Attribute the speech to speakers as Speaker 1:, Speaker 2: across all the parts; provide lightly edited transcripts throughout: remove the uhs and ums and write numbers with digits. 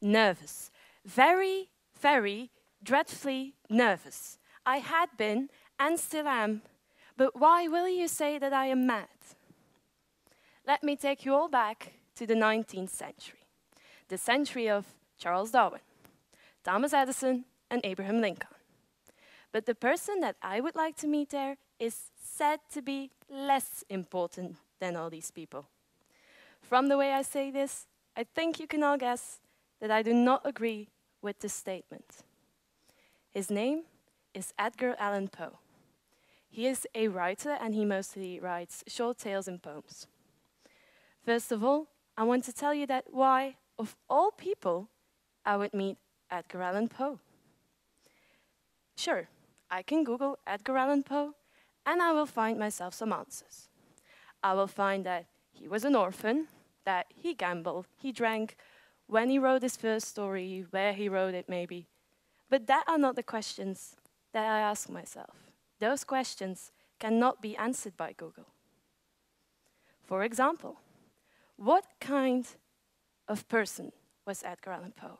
Speaker 1: nervous. Very, very dreadfully nervous. I had been and still am. But why will you say that I am mad? Let me take you all back to the 19th century, the century of Charles Darwin, Thomas Edison, and Abraham Lincoln. But the person that I would like to meet there is said to be less important than all these people. From the way I say this, I think you can all guess that I do not agree with this statement. His name is Edgar Allan Poe. He is a writer and he mostly writes short tales and poems. First of all, I want to tell you that why, of all people, I would meet Edgar Allan Poe. Sure, I can Google Edgar Allan Poe and I will find myself some answers. I will find that he was an orphan, that he gambled, he drank, when he wrote his first story, where he wrote it maybe. But that are not the questions that I ask myself. Those questions cannot be answered by Google. For example, what kind of person was Edgar Allan Poe?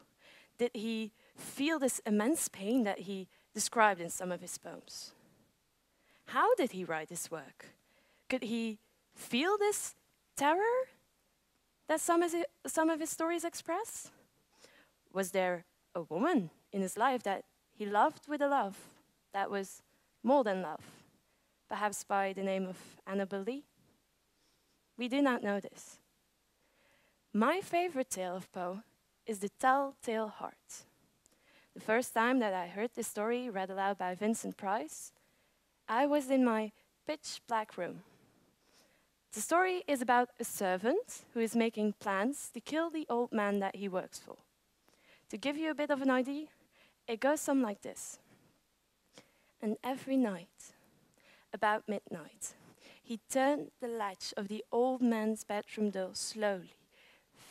Speaker 1: Did he feel this immense pain that he described in some of his poems? How did he write his work? Could he feel this terror that some of his stories express? Was there a woman in his life that he loved with a love that was more than love, perhaps by the name of Annabel Lee? We do not know this. My favorite tale of Poe is The Telltale Heart. The first time that I heard this story read aloud by Vincent Price, I was in my pitch black room. The story is about a servant who is making plans to kill the old man that he works for. To give you a bit of an idea, it goes something like this. And every night, about midnight, he turned the latch of the old man's bedroom door slowly,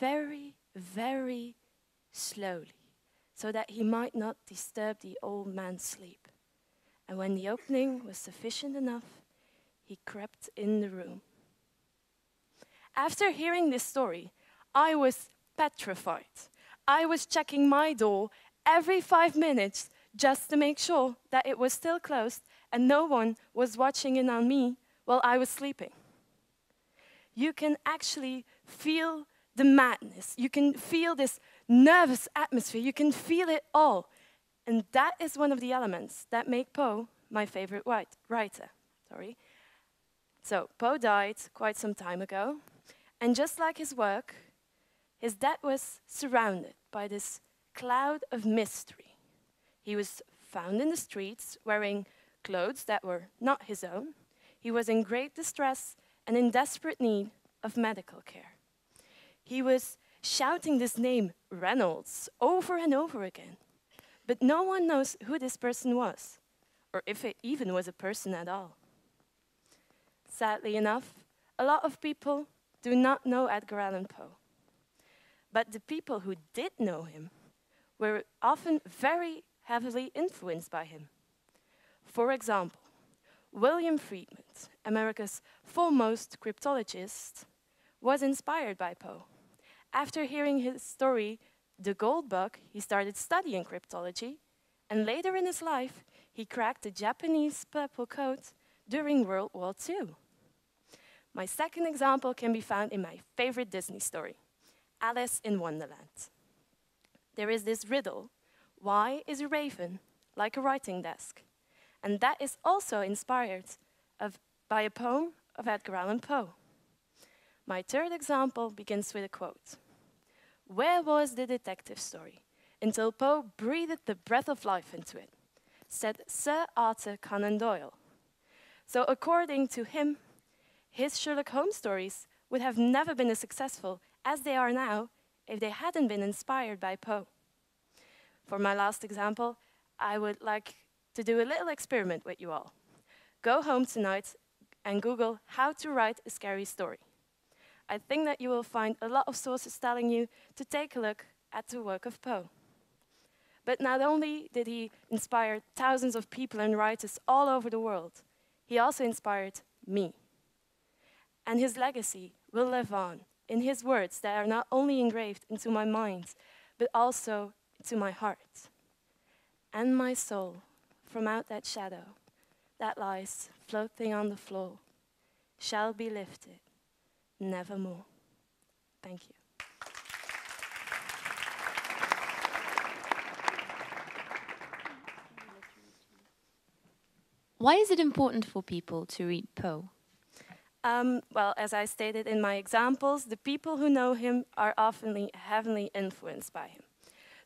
Speaker 1: very, very slowly, so that he might not disturb the old man's sleep. And when the opening was sufficient enough, he crept in the room. After hearing this story, I was petrified. I was checking my door every 5 minutes just to make sure that it was still closed and no one was watching in on me while I was sleeping. You can actually feel the madness. You can feel this nervous atmosphere. You can feel it all. And that is one of the elements that make Poe my favorite writer. So Poe died quite some time ago. And just like his work, his death was surrounded by this cloud of mystery. He was found in the streets wearing clothes that were not his own. He was in great distress and in desperate need of medical care. He was shouting this name, Reynolds, over and over again. But no one knows who this person was, or if it even was a person at all. Sadly enough, a lot of people do not know Edgar Allan Poe. But the people who did know him were often very heavily influenced by him. For example, William Friedman, America's foremost cryptologist, was inspired by Poe. After hearing his story, The Gold Bug, he started studying cryptology, and later in his life, he cracked the Japanese purple code during World War II. My second example can be found in my favorite Disney story, Alice in Wonderland. There is this riddle, why is a raven like a writing desk? And that is also inspired by a poem of Edgar Allan Poe. My third example begins with a quote. Where was the detective story until Poe breathed the breath of life into it, said Sir Arthur Conan Doyle. So according to him, his Sherlock Holmes stories would have never been as successful as they are now if they hadn't been inspired by Poe. For my last example, I would like to do a little experiment with you all. Go home tonight and Google how to write a scary story. I think that you will find a lot of sources telling you to take a look at the work of Poe. But not only did he inspire thousands of people and writers all over the world, he also inspired me. And his legacy will live on in his words that are not only engraved into my mind, but also to my heart. And my soul, from out that shadow that lies floating on the floor, shall be lifted nevermore. Thank you.
Speaker 2: Why is it important for people to read Poe?
Speaker 1: Well, as I stated in my examples, the people who know him are often heavily influenced by him.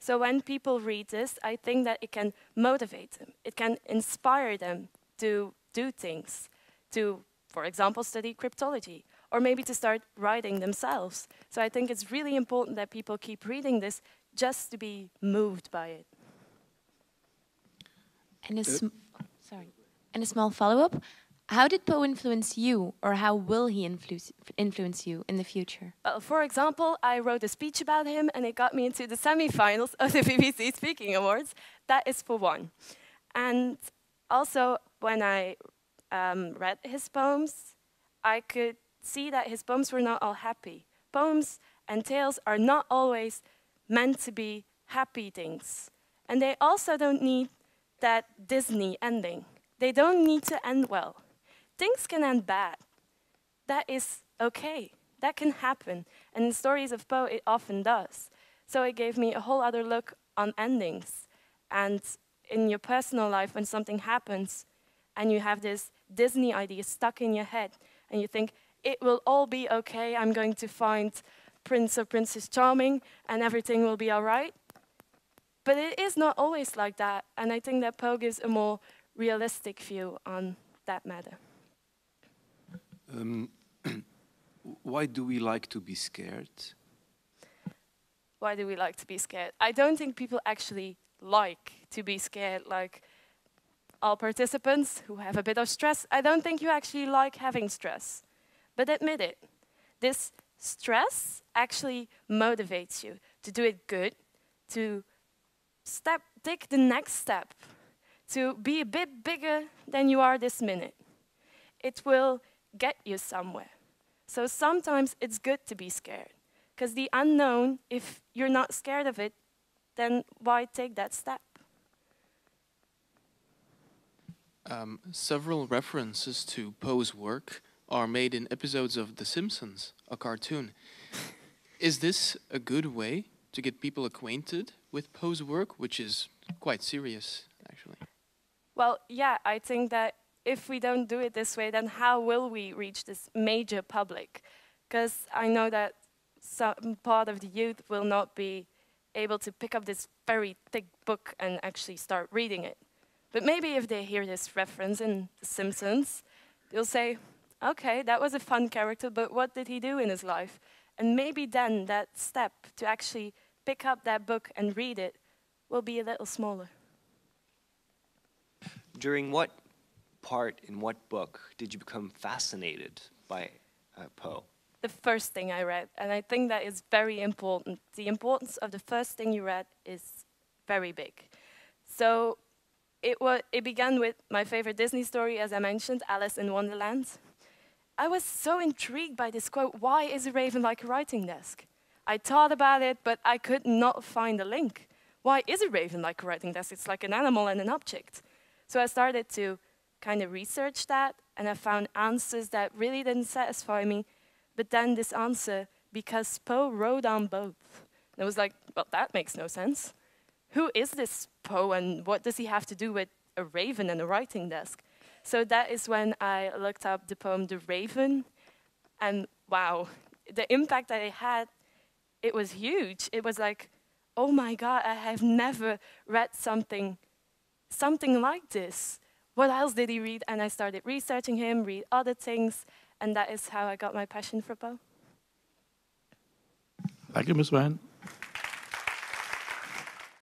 Speaker 1: So when people read this, I think that it can motivate them. It can inspire them to do things, to, for example, study cryptology, or maybe to start writing themselves. So I think it's really important that people keep reading this just to be moved by it.
Speaker 2: And a small follow-up. How did Poe influence you, or how will he influence you in the future?
Speaker 1: Well, for example, I wrote a speech about him and it got me into the semi-finals of the BBC Speaking Awards. That is for one. And also, when I read his poems, I could see that his poems were not all happy. Poems and tales are not always meant to be happy things. And they also don't need that Disney ending. They don't need to end well. Things can end bad. That is okay. That can happen. And in stories of Poe, it often does. So it gave me a whole other look on endings. And in your personal life, when something happens and you have this Disney idea stuck in your head and you think, it will all be okay, I'm going to find Prince or Princess Charming and everything will be all right. But it is not always like that. And I think that Poe gives a more realistic view on that matter.
Speaker 3: Why do we like to be scared?
Speaker 1: Why do we like to be scared? I don't think people actually like to be scared. Like all participants who have a bit of stress, I don't think you actually like having stress. But admit it, this stress actually motivates you to do it good, to take the next step, to be a bit bigger than you are this minute. It will get you somewhere. So sometimes it's good to be scared, because the unknown, if you're not scared of it, then why take that step?
Speaker 4: Several references to Poe's work are made in episodes of The Simpsons, a cartoon. Is this a good way to get people acquainted with Poe's work, which is quite serious, actually?
Speaker 1: Well, yeah, I think that if we don't do it this way, then how will we reach this major public? Because I know that some part of the youth will not be able to pick up this very thick book and actually start reading it. But maybe if they hear this reference in The Simpsons, they'll say, okay, that was a fun character, but what did he do in his life? And maybe then that step to actually pick up that book and read it will be a little smaller.
Speaker 5: During what part in what book did you become fascinated by Poe?
Speaker 1: The first thing I read, and I think that is very important. The importance of the first thing you read is very big. So it began with my favorite Disney story, as I mentioned, Alice in Wonderland. I was so intrigued by this quote, why is a raven like a writing desk? I thought about it, but I could not find a link. Why is a raven like a writing desk? It's like an animal and an object. So I started to kind of research that, and I found answers that really didn't satisfy me. But then this answer, because Poe wrote on both. And I was like, well, that makes no sense. Who is this Poe, and what does he have to do with a raven and a writing desk? So that is when I looked up the poem The Raven, and wow, the impact that it had, it was huge. It was like, oh my God, I have never read something like this. What else did he read? And I started researching him, read other things, and that is how I got my passion for Poe.
Speaker 6: Thank you, Ms. Weyme.